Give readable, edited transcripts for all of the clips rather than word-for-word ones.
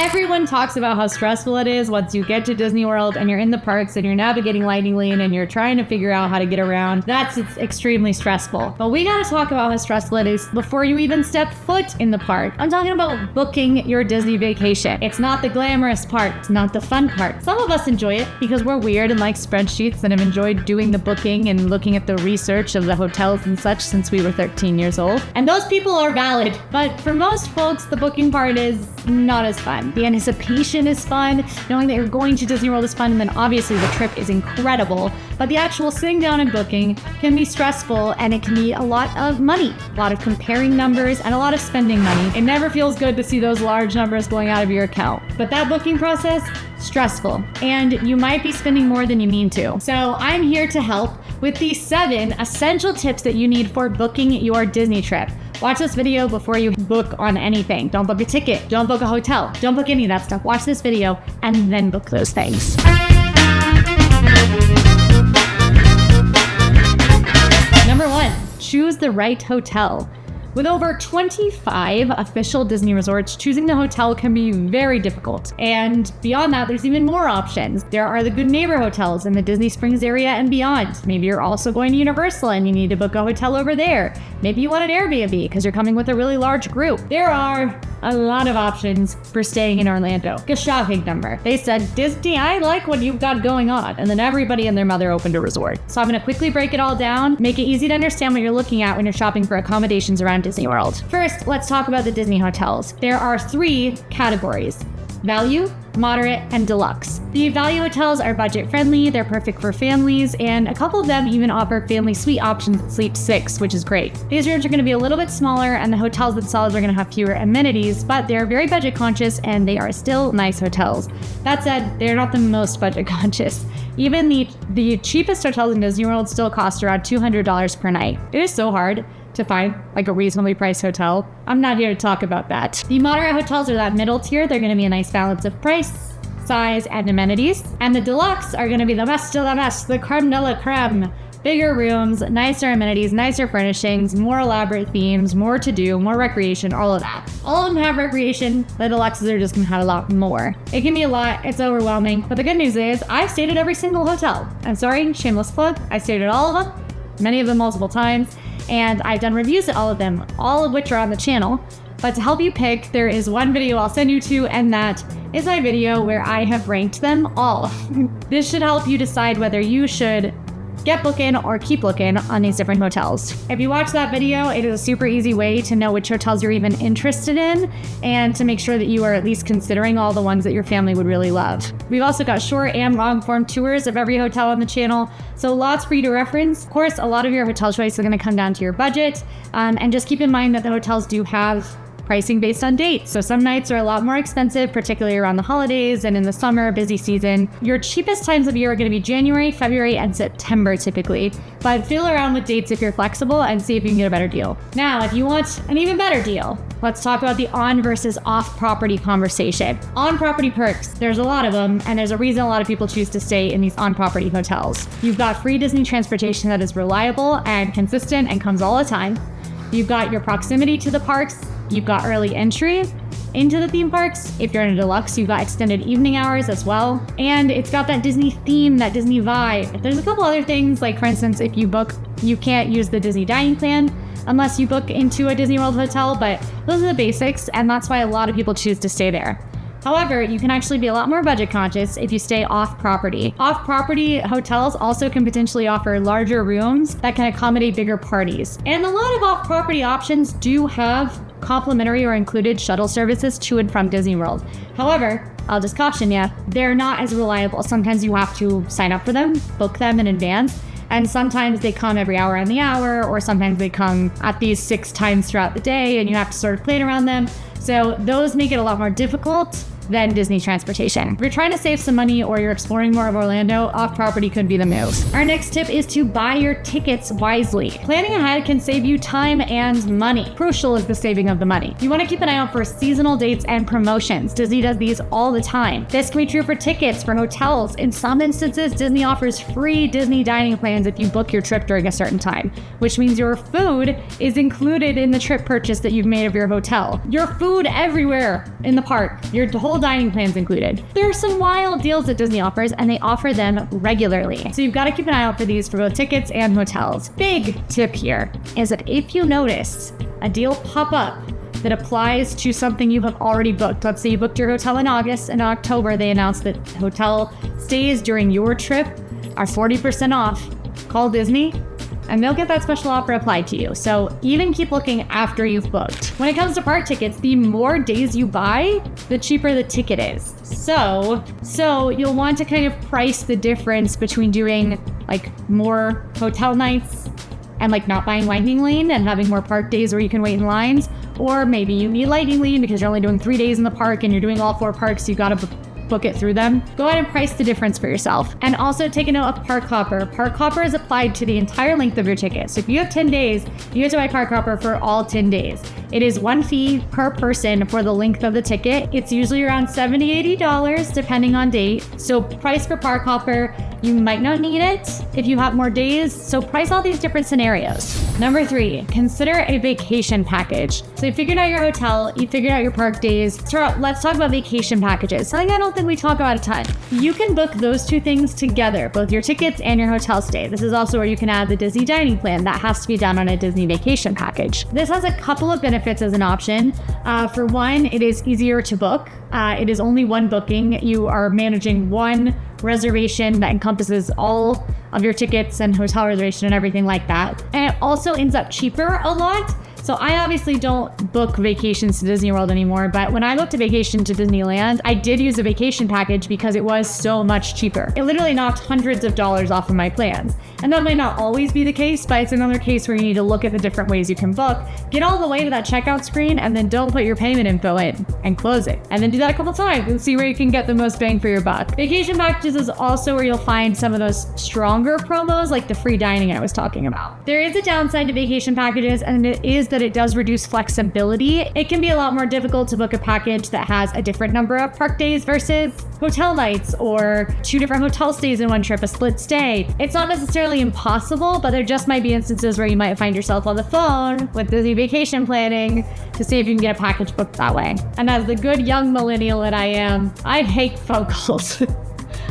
Everyone talks about how stressful it is once you get to Disney World and you're in the parks and you're navigating Lightning Lane and you're trying to figure out how to get around. It's extremely stressful. But we gotta talk about how stressful it is before you even step foot in the park. I'm talking about booking your Disney vacation. It's not the glamorous part. It's not the fun part. Some of us enjoy it because we're weird and like spreadsheets and have enjoyed doing the booking and looking at the research of the hotels and such since we were 13 years old. And those people are valid. But for most folks, the booking part is not as fun. The anticipation is fun. Knowing that you're going to Disney World is fun, and then obviously the trip is incredible. But the actual sitting down and booking can be stressful, and it can be a lot of money, a lot of comparing numbers, and a lot of spending money. It never feels good to see those large numbers going out of your account. But that booking process, stressful, and you might be spending more than you mean to. So I'm here to help with the 7 essential tips that you need for booking your Disney trip. Watch this video before you book on anything. Don't book a ticket. Don't book a hotel. Don't book any of that stuff. Watch this video and then book those things. Number 1, choose the right hotel. With over 25 official Disney resorts, choosing the hotel can be very difficult. And beyond that, there's even more options. There are the Good Neighbor hotels in the Disney Springs area and beyond. Maybe you're also going to Universal and you need to book a hotel over there. Maybe you want an Airbnb because you're coming with a really large group. There are a lot of options for staying in Orlando. A shocking number. They said, Disney, I like what you've got going on. And then everybody and their mother opened a resort. So I'm going to quickly break it all down, make it easy to understand what you're looking at when you're shopping for accommodations around Disney World. First, let's talk about the Disney hotels. There are 3 categories: value, moderate, and deluxe. The value hotels are budget friendly, they're perfect for families, and a couple of them even offer family suite options at Sleep 6, which is great. These rooms are going to be a little bit smaller, and the hotels themselves are going to have fewer amenities, but they're very budget conscious and they are still nice hotels. That said, they're not the most budget conscious. Even the cheapest hotels in Disney World still cost around $200 per night. It is so hard to find like a reasonably priced hotel. I'm not here to talk about that. The moderate hotels are that middle tier. They're going to be a nice balance of price, size, and amenities. And the deluxe are going to be the best of the best, the creme de la creme. Bigger rooms, nicer amenities, nicer furnishings, more elaborate themes, more to do, more recreation, all of that. All of them have recreation. The deluxes are just going to have a lot more. It can be a lot. It's overwhelming. But the good news is I've stayed at every single hotel. I'm sorry, shameless plug. I stayed at all of them, many of them multiple times. And I've done reviews at all of them, all of which are on the channel. But to help you pick, there is one video I'll send you to, and that is my video where I have ranked them all. This should help you decide whether you should get booking or keep looking on these different hotels. If you watch that video, it is a super easy way to know which hotels you're even interested in and to make sure that you are at least considering all the ones that your family would really love. We've also got short and long form tours of every hotel on the channel, so lots for you to reference. Of course, a lot of your hotel choice is going to come down to your budget, and just keep in mind that the hotels do have pricing based on dates. So some nights are a lot more expensive, particularly around the holidays and in the summer busy season. Your cheapest times of year are going to be January, February, and September typically. But feel around with dates if you're flexible and see if you can get a better deal. Now, if you want an even better deal, let's talk about the on versus off property conversation. On property perks, there's a lot of them, and there's a reason a lot of people choose to stay in these on property hotels. You've got free Disney transportation that is reliable and consistent and comes all the time. You've got your proximity to the parks. You've got early entry into the theme parks. If you're in a deluxe, you've got extended evening hours as well. And it's got that Disney theme, that Disney vibe. There's a couple other things, like for instance, if you book, you can't use the Disney dining plan unless you book into a Disney World hotel, but those are the basics, and that's why a lot of people choose to stay there. However, you can actually be a lot more budget conscious if you stay off property. Off property hotels also can potentially offer larger rooms that can accommodate bigger parties. And a lot of off property options do have complimentary or included shuttle services to and from Disney World. However, I'll just caution you, they're not as reliable. Sometimes you have to sign up for them, book them in advance. And sometimes they come every hour on the hour, or sometimes they come at these 6 times throughout the day and you have to sort of plan around them. So those make it a lot more difficult than Disney transportation. If you're trying to save some money or you're exploring more of Orlando, off-property could be the move. Our next tip is to buy your tickets wisely. Planning ahead can save you time and money. Crucial is the saving of the money. You want to keep an eye out for seasonal dates and promotions. Disney does these all the time. This can be true for tickets, for hotels. In some instances, Disney offers free Disney dining plans if you book your trip during a certain time, which means your food is included in the trip purchase that you've made of your hotel. Your food everywhere in the park. Your whole Full dining plans included. There are some wild deals that Disney offers, and they offer them regularly. So you've got to keep an eye out for these for both tickets and hotels. Big tip here is that if you notice a deal pop up that applies to something you have already booked. Let's say you booked your hotel in August, and in October they announced that hotel stays during your trip are 40% off. Call Disney and they'll get that special offer applied to you. So even keep looking after you've booked. When it comes to park tickets, the more days you buy, the cheaper the ticket is. So you'll want to kind of price the difference between doing like more hotel nights and like not buying Lightning Lane and having more park days where you can wait in lines. Or maybe you need Lightning Lane because you're only doing 3 days in the park and you're doing all 4 parks, so you gotta book it through them. Go ahead and price the difference for yourself. And also take a note of Park Hopper. Park Hopper is applied to the entire length of your ticket. So if you have 10 days, you have to buy Park Hopper for all 10 days. It is one fee per person for the length of the ticket. It's usually around $70, $80 depending on date. So price for Park Hopper. You might not need it if you have more days, so price all these different scenarios. Number 3, consider a vacation package. So you figured out your hotel, you figured out your park days. So let's talk about vacation packages. Something I don't think we talk about a ton. You can book those two things together, both your tickets and your hotel stay. This is also where you can add the Disney dining plan. That has to be done on a Disney vacation package. This has a couple of benefits as an option. For one, it is easier to book. It is only one booking. You are managing one reservation that encompasses all of your tickets and hotel reservation and everything like that. And it also ends up cheaper a lot. So I obviously don't book vacations to Disney World anymore, but when I booked a vacation to Disneyland, I did use a vacation package because it was so much cheaper. It literally knocked hundreds of dollars off of my plans. And that might not always be the case, but it's another case where you need to look at the different ways you can book, get all the way to that checkout screen, and then don't put your payment info in and close it. And then do that a couple times and see where you can get the most bang for your buck. Vacation packages is also where you'll find some of those stronger promos like the free dining I was talking about. There is a downside to vacation packages, and it is that it does reduce flexibility. It can be a lot more difficult to book a package that has a different number of park days versus hotel nights or 2 different hotel stays in one trip, a split stay. It's not necessarily impossible, but there just might be instances where you might find yourself on the phone with Disney vacation planning to see if you can get a package booked that way. And as the good young millennial that I am, I hate phone calls.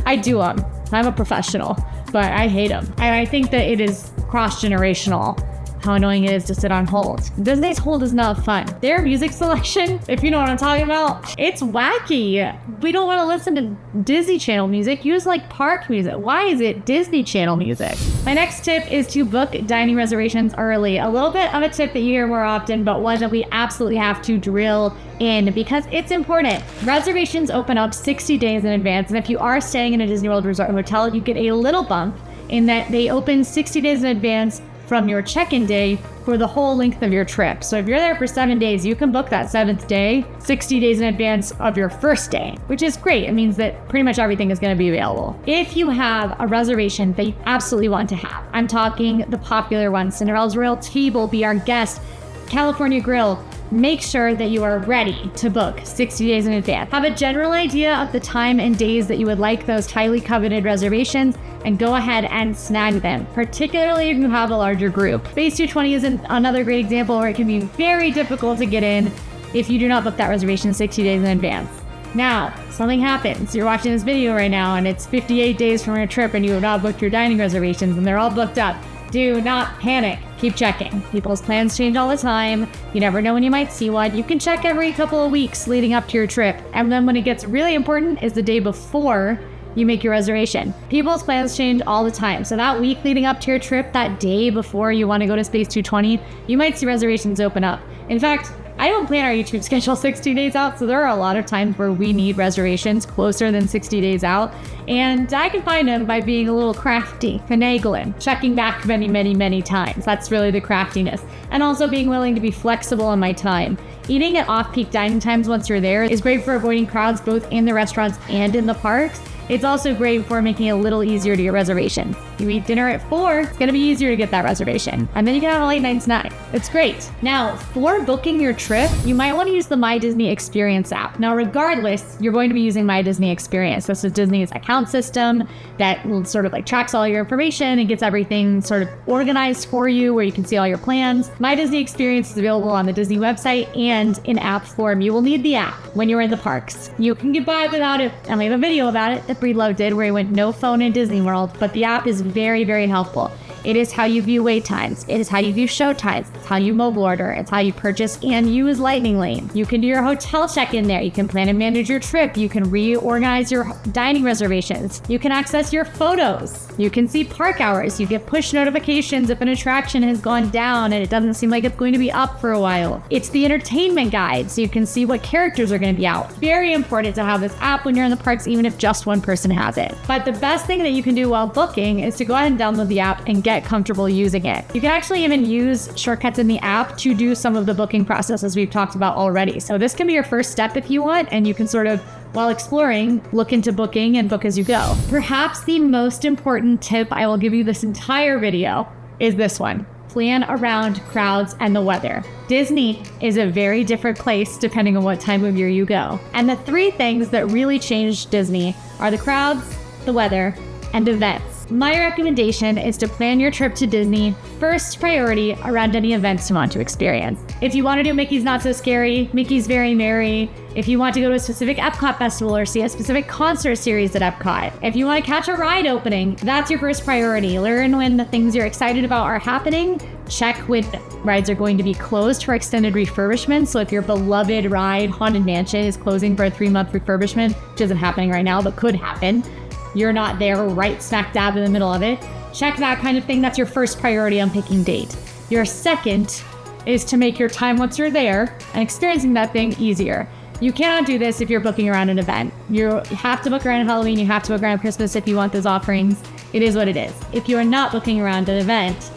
I do them. I'm a professional, but I hate them. And I think that it is cross-generational how annoying it is to sit on hold. Disney's hold is not fun. Their music selection, if you know what I'm talking about, it's wacky. We don't want to listen to Disney Channel music. Use like park music. Why is it Disney Channel music? My next tip is to book dining reservations early. A little bit of a tip that you hear more often, but one that we absolutely have to drill in because it's important. Reservations open up 60 days in advance, and if you are staying in a Disney World Resort hotel, you get a little bump in that they open 60 days in advance from your check-in day for the whole length of your trip. So if you're there for 7 days, you can book that 7th day 60 days in advance of your first day, which is great. It means that pretty much everything is going to be available. If you have a reservation that you absolutely want to have, I'm talking the popular ones, Cinderella's Royal Table, Be Our Guest, California Grill, make sure that you are ready to book 60 days in advance. Have a general idea of the time and days that you would like those highly coveted reservations and go ahead and snag them, particularly if you have a larger group. Space 220 is another great example where it can be very difficult to get in if you do not book that reservation 60 days in advance. Now, something happens. You're watching this video right now and it's 58 days from your trip and you have not booked your dining reservations and they're all booked up. Do not panic. Keep checking. People's plans change all the time. You never know when you might see one. You can check every couple of weeks leading up to your trip. And then when it gets really important is the day before you make your reservation. People's plans change all the time. So that week leading up to your trip, that day before you want to go to Space 220, you might see reservations open up. In fact, I don't plan our YouTube schedule 60 days out, so there are a lot of times where we need reservations closer than 60 days out. And I can find them by being a little crafty, finagling, checking back many, many, many times. That's really the craftiness. And also being willing to be flexible on my time. Eating at off-peak dining times once you're there is great for avoiding crowds both in the restaurants and in the parks. It's also great for making it a little easier to get reservations. You eat dinner at 4, it's gonna be easier to get that reservation. And then you can have a late night snack. It's great. Now, for booking your trip, you might wanna use the My Disney Experience app. Now, regardless, you're going to be using My Disney Experience. This is Disney's account system that sort of like tracks all your information and gets everything sort of organized for you where you can see all your plans. My Disney Experience is available on the Disney website and recommend in app form. You will need the app when you're in the parks. You can get by without it, and we have a video about it that Breedlove did where he went no phone in Disney World, but the app is very, very helpful. It is how you view wait times. It is how you view show times. It's how you mobile order. It's how you purchase and use Lightning Lane. You can do your hotel check-in there. You can plan and manage your trip. You can reorganize your dining reservations. You can access your photos. You can see park hours. You get push notifications if an attraction has gone down and it doesn't seem like it's going to be up for a while. It's the entertainment guide, so you can see what characters are going to be out. Very important to have this app when you're in the parks, even if just one person has it. But the best thing that you can do while booking is to go ahead and download the app and get comfortable using it. You can actually even use shortcuts in the app to do some of the booking process as we've talked about already. So this can be your first step if you want, and you can sort of, while exploring, look into booking and book as you go. Perhaps the most important tip I will give you this entire video is this one. Plan around crowds and the weather. Disney is a very different place depending on what time of year you go. And the three things that really changed Disney are the crowds, the weather, and events. My recommendation is to plan your trip to Disney first priority around any events you want to experience. If you want to do Mickey's Not So Scary, Mickey's Very Merry, if you want to go to a specific Epcot festival or see a specific concert series at Epcot, if you want to catch a ride opening, that's your first priority. Learn when the things you're excited about are happening. Check when rides are going to be closed for extended refurbishment. So if your beloved ride, Haunted Mansion, is closing for a 3-month refurbishment, which isn't happening right now, but could happen, you're not there right smack dab in the middle of it. Check that kind of thing. That's your first priority on picking date. Your second is to make your time once you're there and experiencing that thing easier. You cannot do this if you're booking around an event. You have to book around Halloween. You have to book around Christmas if you want those offerings. It is what it is. If you are not booking around an event,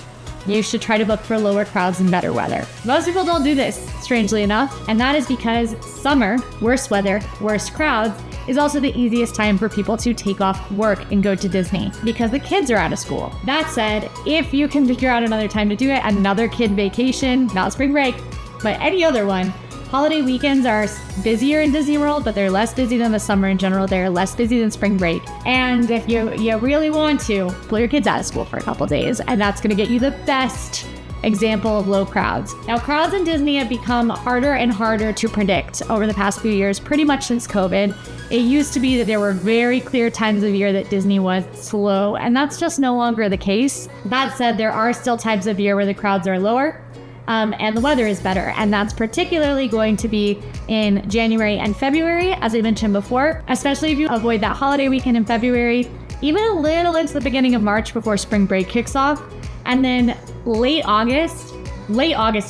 you should try to book for lower crowds and better weather. Most people don't do this, strangely enough, and that is because summer, worse weather, worse crowds, is also the easiest time for people to take off work and go to Disney because the kids are out of school. That said, if you can figure out another time to do it, another kid vacation, not spring break, but any other one, holiday weekends are busier in Disney World, but they're less busy than the summer in general. They're less busy than spring break. And if you really want to, pull your kids out of school for a couple days, and that's going to get you the best example of low crowds. Now, crowds in Disney have become harder and harder to predict over the past few years, pretty much since COVID. It used to be that there were very clear times of year that Disney was slow, and that's just no longer the case. That said, there are still times of year where the crowds are lower, and the weather is better, and that's particularly going to be in January and February, as I mentioned before, especially if you avoid that holiday weekend in February, even a little into the beginning of March before spring break kicks off. And then late August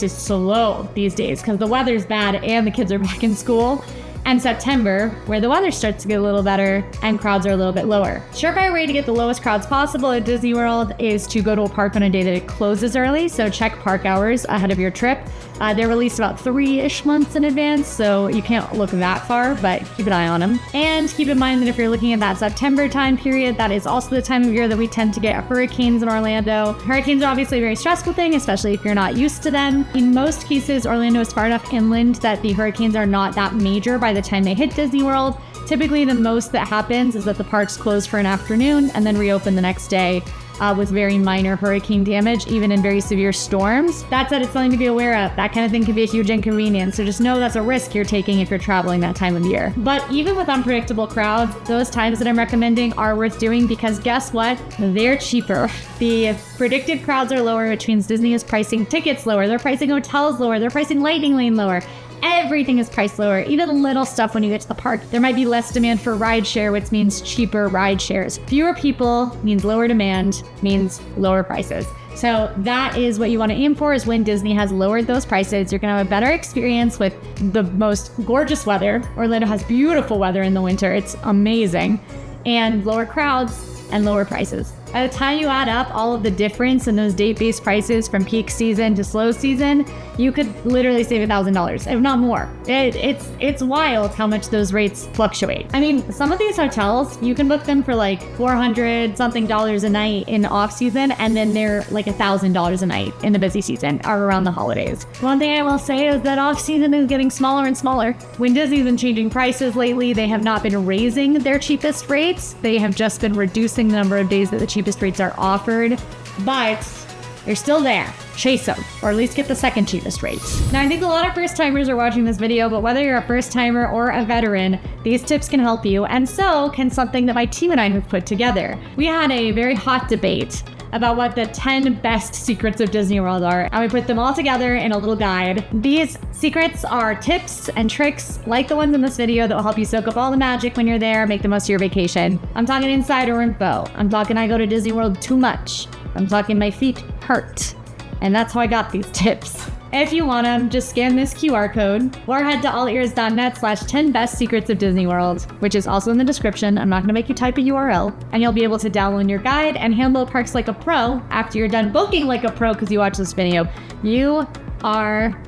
is slow these days because the weather's bad and the kids are back in school. And September, where the weather starts to get a little better and crowds are a little bit lower. Surefire way to get the lowest crowds possible at Disney World is to go to a park on a day that it closes early. So check park hours ahead of your trip. They're released about 3-ish months in advance, so you can't look that far, but keep an eye on them. And keep in mind that if you're looking at that September time period, that is also the time of year that we tend to get hurricanes in Orlando. Hurricanes are obviously a very stressful thing, especially if you're not used to them. In most cases, Orlando is far enough inland that the hurricanes are not that major by the time they hit Disney World. Typically, the most that happens is that the parks close for an afternoon and then reopen the next day with very minor hurricane damage, even in very severe storms. That said, it's something to be aware of. That kind of thing can be a huge inconvenience, so just know that's a risk you're taking if you're traveling that time of year. But even with unpredictable crowds, those times that I'm recommending are worth doing because guess what? They're cheaper. The predicted crowds are lower, which means Disney is pricing tickets lower. They're pricing hotels lower. They're pricing Lightning Lane lower. Everything is priced lower, even little stuff when you get to the park. There might be less demand for rideshare, which means cheaper ride shares. Fewer people means lower demand, means lower prices. So that is what you want to aim for, is when Disney has lowered those prices. You're going to have a better experience with the most gorgeous weather. Orlando has beautiful weather in the winter. It's amazing. And lower crowds and lower prices. By the time you add up all of the difference in those date-based prices from peak season to slow season, you could literally save $1,000, if not more. It's wild how much those rates fluctuate. I mean, some of these hotels, you can book them for like $400 something a night in off season, and then they're like $1,000 a night in the busy season or around the holidays. One thing I will say is that off season is getting smaller and smaller. When Disney's been changing prices lately, they have not been raising their cheapest rates. They have just been reducing the number of days that the cheapest rates are offered, but they're still there. chase them, or at least get the second cheapest rates. Now, I think a lot of first timers are watching this video, but whether you're a first timer or a veteran, these tips can help you, and so can something that my team and I have put together. We had a very hot debate about what the 10 best secrets of Disney World are, and we put them all together in a little guide. These secrets are tips and tricks like the ones in this video that will help you soak up all the magic when you're there, make the most of your vacation. I'm talking insider info. I'm talking I go to Disney World too much. I'm talking my feet hurt. And that's how I got these tips. If you want them, just scan this QR code or head to AllEars.net/10 best secrets of Disney World, which is also in the description. I'm not gonna make you type a URL, and you'll be able to download your guide and handle parks like a pro after you're done booking like a pro because you watch this video. You are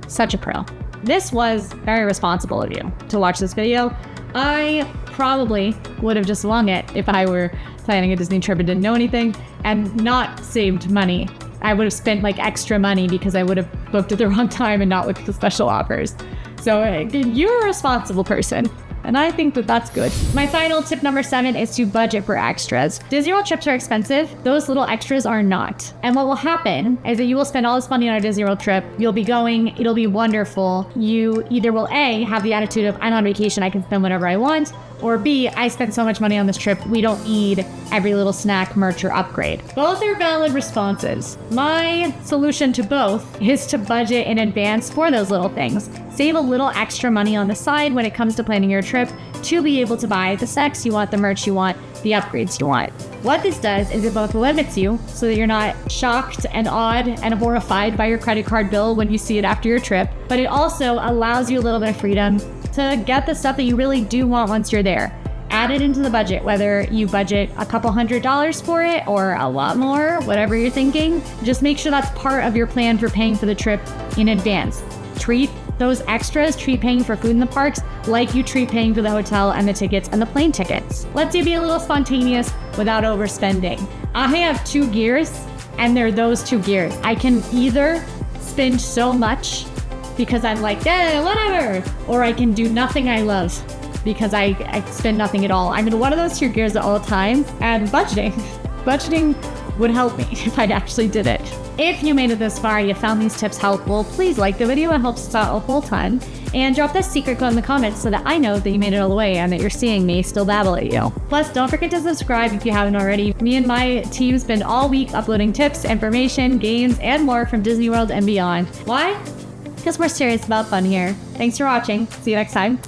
such a pro. This was very responsible of you to watch this video. I probably would have just swung it if I were planning a Disney trip and didn't know anything and not saved money. I would have spent like extra money because I would have booked at the wrong time and not with the special offers. So you're a responsible person, and I think that that's good. My final tip number 7 is to budget for extras. Disney World trips are expensive. Those little extras are not. And what will happen is that you will spend all this money on a Disney World trip. You'll be going, it'll be wonderful. You either will A, have the attitude of I'm on vacation, I can spend whatever I want, or B, I spent so much money on this trip, we don't need every little snack, merch, or upgrade. Both are valid responses. My solution to both is to budget in advance for those little things. Save a little extra money on the side when it comes to planning your trip to be able to buy the snacks you want, the merch you want, the upgrades you want. What this does is it both limits you so that you're not shocked and awed and horrified by your credit card bill when you see it after your trip, but it also allows you a little bit of freedom to get the stuff that you really do want once you're there. Add it into the budget, whether you budget a couple $100s for it or a lot more, whatever you're thinking. Just make sure that's part of your plan for paying for the trip in advance. Treat those extras, treat paying for food in the parks like you treat paying for the hotel and the tickets and the plane tickets. Lets you be a little spontaneous without overspending. I have 2 gears, and they're those 2 gears. I can either spend so much because I'm like, whatever, or I can do nothing I love because I spend nothing at all. I'm in one of those 2 gears at all times, and budgeting would help me if I actually did it. If you made it this far, you found these tips helpful, please like the video, it helps us out a whole ton, and drop this secret code in the comments so that I know that you made it all the way and that you're seeing me still babble at you. Plus, don't forget to subscribe if you haven't already. Me and my team spend all week uploading tips, information, games, and more from Disney World and beyond. Why? Because we're serious about fun here. Thanks for watching. See you next time.